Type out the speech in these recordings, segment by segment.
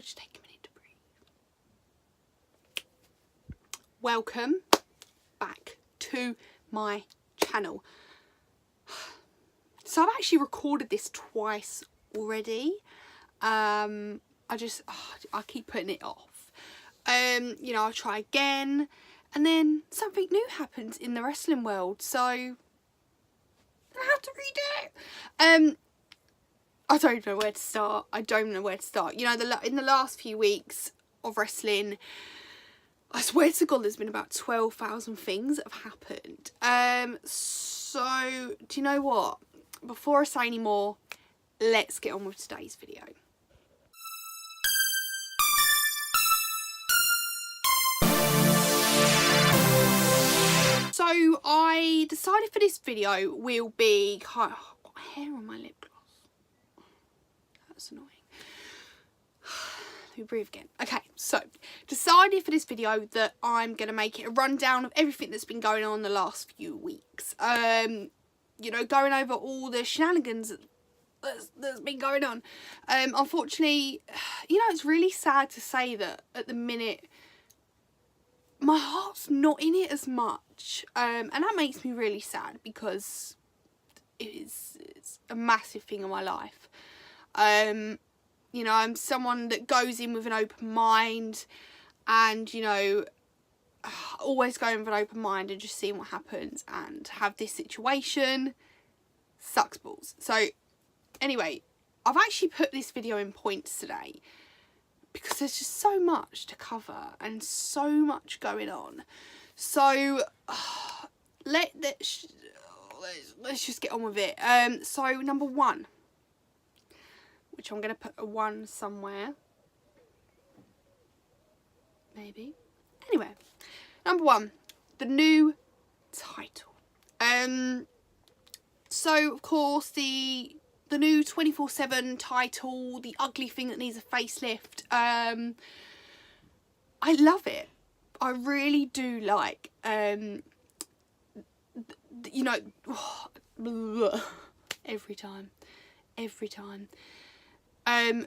just take a minute to breathe. Welcome back to my channel. So I've actually recorded this twice already. I keep putting it off. You know, I'll try again, and then something new happens in the wrestling world, so I have to redo it. I don't know where to start. You know, in the last few weeks of wrestling, I swear to God, there's been about 12,000 things that have happened. So do you know what? Before I say any more, let's get on with today's video. So I decided for this video will be I've got hair on my lip gloss. That's annoying. Let me breathe again. Okay, so decided for this video that I'm going to make it a rundown of everything that's been going on the last few weeks. You know, going over all the shenanigans that's been going on. Unfortunately, you know, it's really sad to say that at the minute my heart's not in it as much, and that makes me really sad because it's a massive thing in my life. You know, I'm someone that goes in with an open mind, and, you know, always going with an open mind and just seeing what happens, and have this situation sucks balls. So anyway, I've actually put this video in points today because there's just so much to cover and so much going on. So let's just get on with it. So number one, which I'm going to put a 1 somewhere, maybe. Anyway, number 1, the new title. So of course the new 24/7 title, the ugly thing that needs a facelift. I love it. I really do like. You know, every time. I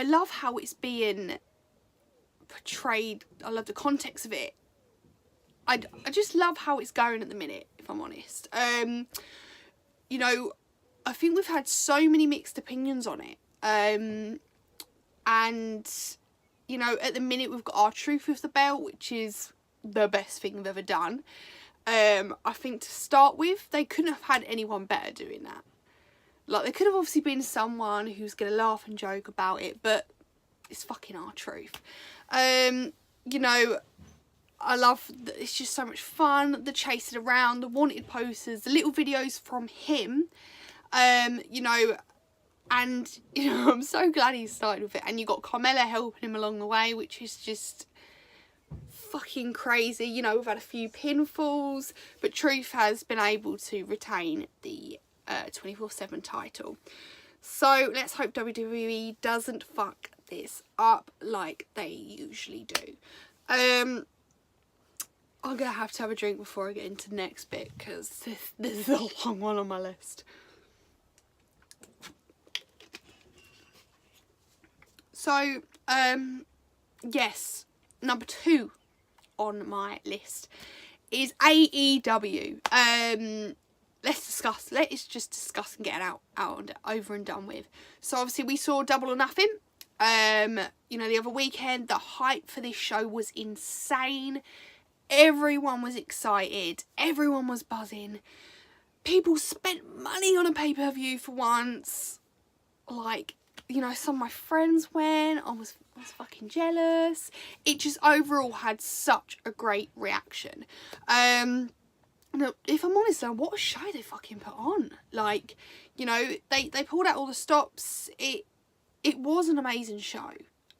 love how it's being portrayed. I love the context of it. I just love how it's going at the minute, if I'm honest. You know, I think we've had so many mixed opinions on it. And, you know, at the minute we've got R-Truth with the belt, which is the best thing they've ever done. I think to start with, they couldn't have had anyone better doing that. Like, there could have obviously been someone who's going to laugh and joke about it, but it's fucking R-Truth. You know, I love that it's just so much fun, the chasing around, the wanted posters, the little videos from him, you know, and, you know, I'm so glad he started with it. And you got Carmella helping him along the way, which is just fucking crazy. You know, we've had a few pinfalls, but Truth has been able to retain the 24/7 title. So let's hope WWE doesn't fuck this up like they usually do. I'm gonna have to have a drink before I get into the next bit because this is a long one on my list. So yes, number 2 on my list is AEW. Let's just discuss and get it out and over and done with. So obviously we saw Double or Nothing. You know, the other weekend, the hype for this show was insane. Everyone was excited. Everyone was buzzing. People spent money on a pay-per-view for once. Like, you know, some of my friends went. I was fucking jealous. It just overall had such a great reaction. Now, if I'm honest though, what a show they fucking put on. Like, you know, they pulled out all the stops. It was an amazing show.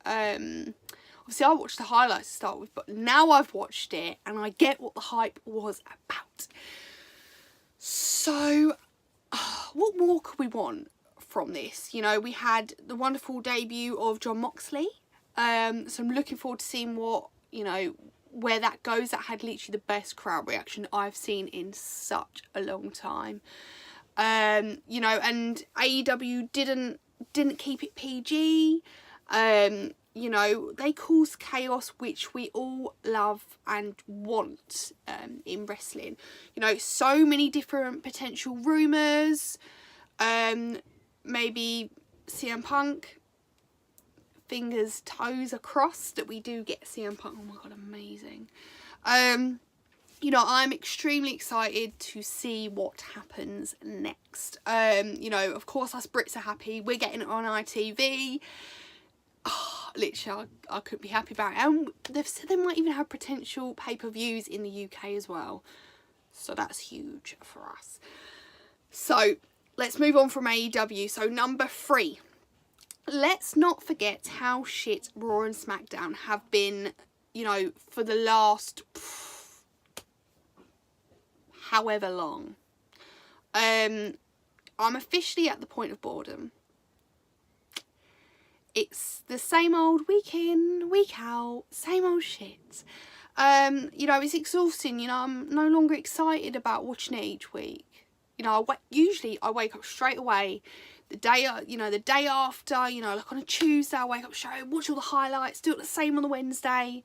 Obviously I watched the highlights to start with, but now I've watched it and I get what the hype was about. So, what more could we want from this? You know, we had the wonderful debut of Jon Moxley. So I'm looking forward to seeing what, you know, where that goes. That had literally the best crowd reaction I've seen in such a long time. You know, and AEW didn't didn't keep it PG. You know, they caused chaos, which we all love and want in wrestling. You know, so many different potential rumours. Maybe CM Punk, fingers, toes are crossed that we do get CM Punk. Oh my god, amazing. You know, I'm extremely excited to see what happens next. You know, of course us Brits are happy. We're getting it on ITV. Oh, literally, I couldn't be happy about it. And they've said they might even have potential pay-per-views in the UK as well. So that's huge for us. So let's move on from AEW. So number 3. Let's not forget how shit Raw and SmackDown have been, you know, for the last however long. I'm officially at the point of boredom. It's the same old week in, week out, same old shit. You know, it's exhausting. You know, I'm no longer excited about watching it each week. You know, usually I wake up straight away the day, you know, the day after, you know, like on a Tuesday, I wake up straight, watch all the highlights, do it the same on the Wednesday.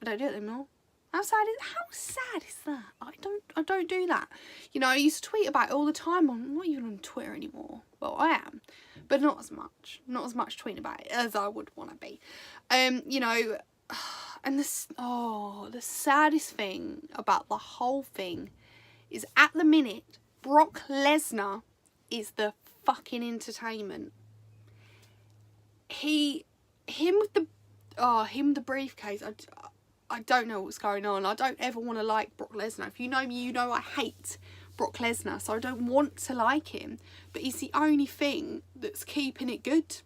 I don't do it anymore. How sad is that? I don't do that. You know, I used to tweet about it all the time. I'm not even on Twitter anymore. Well, I am, but not as much. Not as much tweeting about it as I would want to be. You know, and the saddest thing about the whole thing is at the minute, Brock Lesnar is the fucking entertainment. Him with the briefcase. I don't know what's going on. I don't ever want to like Brock Lesnar. If you know me, you know I hate Brock Lesnar, so I don't want to like him. But he's the only thing that's keeping it good.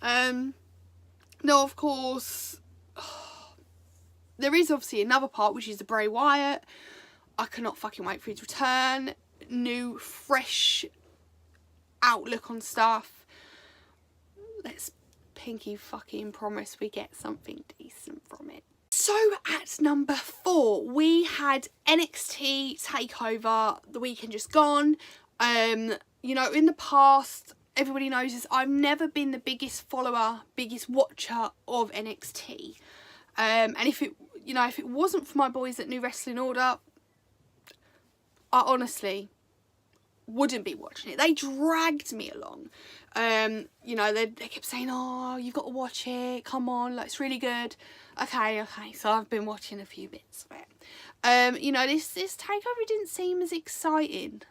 Now, of course, there is obviously another part, which is the Bray Wyatt. I cannot fucking wait for his return. New, fresh outlook on stuff. Let's pinky fucking promise we get something decent from it. So at number 4, we had NXT TakeOver the weekend just gone. You know, in the past, everybody knows this, I've never been the biggest follower, biggest watcher of NXT. And if it wasn't for my boys at New Wrestling Order, I honestly wouldn't be watching it. They dragged me along. You know, they kept saying, oh, you've got to watch it, come on, like, it's really good. Okay, so I've been watching a few bits of it. You know, this takeover didn't seem as exciting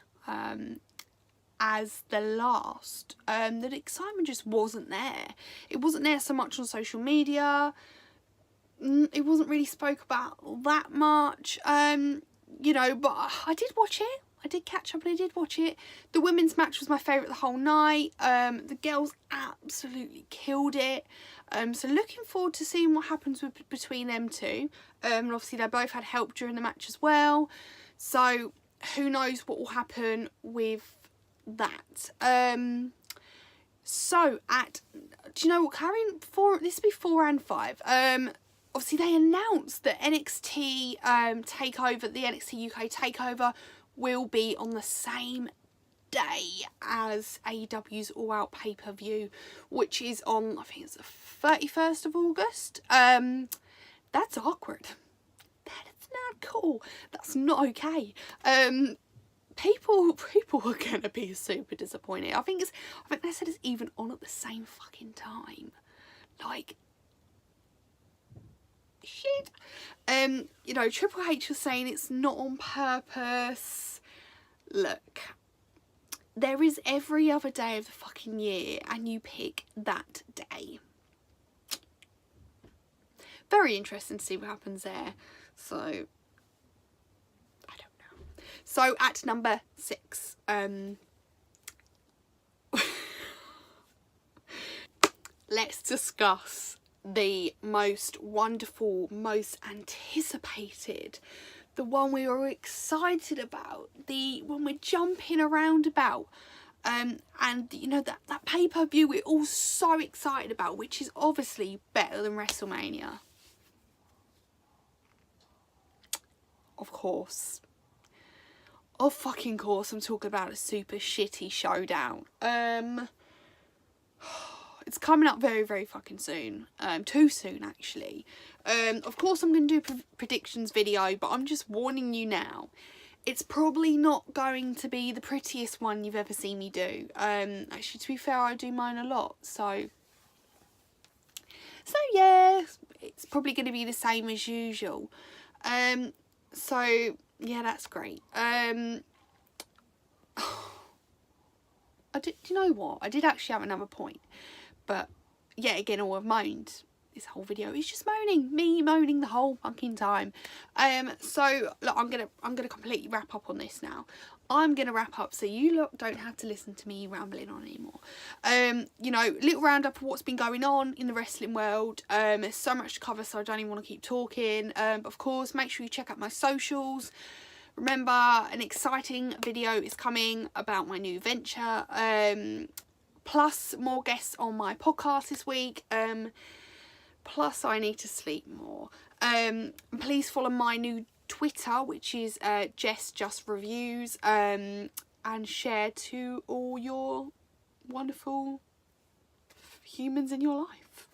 as the last. The excitement just wasn't there. It wasn't there so much on social media. It wasn't really spoke about that much. You know, but I did watch it. I did catch up and I did watch it. The women's match was my favourite the whole night. The girls absolutely killed it. So looking forward to seeing what happens between them two. And obviously they both had help during the match as well. So who knows what will happen with that. So do you know what, Karen? This will be 4 and 5. Obviously they announced that NXT takeover, the NXT UK takeover, will be on the same day as AEW's All Out pay-per-view, which is on, I think it's the 31st of August. That's awkward. That is not cool. That's not okay. People are gonna be super disappointed. I think they said it's even on at the same fucking time. Like, shit. You know, Triple H was saying it's not on purpose. Look, there is every other day of the fucking year and you pick that day. Very interesting to see what happens there. So, I don't know. So at number 6, let's discuss the most wonderful, most anticipated, the one we were excited about, the one we're jumping around about, and you know, that pay-per-view we're all so excited about, which is obviously better than WrestleMania. Of course. Of fucking course, I'm talking about a super shitty showdown. It's coming up very, very fucking soon. Too soon, actually. Of course, I'm going to do a predictions video, but I'm just warning you now. It's probably not going to be the prettiest one you've ever seen me do. Actually, to be fair, I do mine a lot, so yeah, it's probably going to be the same as usual. So yeah, that's great. Do you know what? I did actually have another point, but yet again, all I've moaned this whole video is just moaning, me moaning the whole fucking time. So look, I'm gonna completely wrap up on this now. I'm gonna wrap up so you lot don't have to listen to me rambling on anymore. You know, little roundup of what's been going on in the wrestling world. There's so much to cover, so I don't even want to keep talking. But of course, make sure you check out my socials. Remember, an exciting video is coming about my new venture. Plus more guests on my podcast this week. Plus I need to sleep more. Please follow my new Twitter, which is Jess Just Reviews, and share to all your wonderful humans in your life.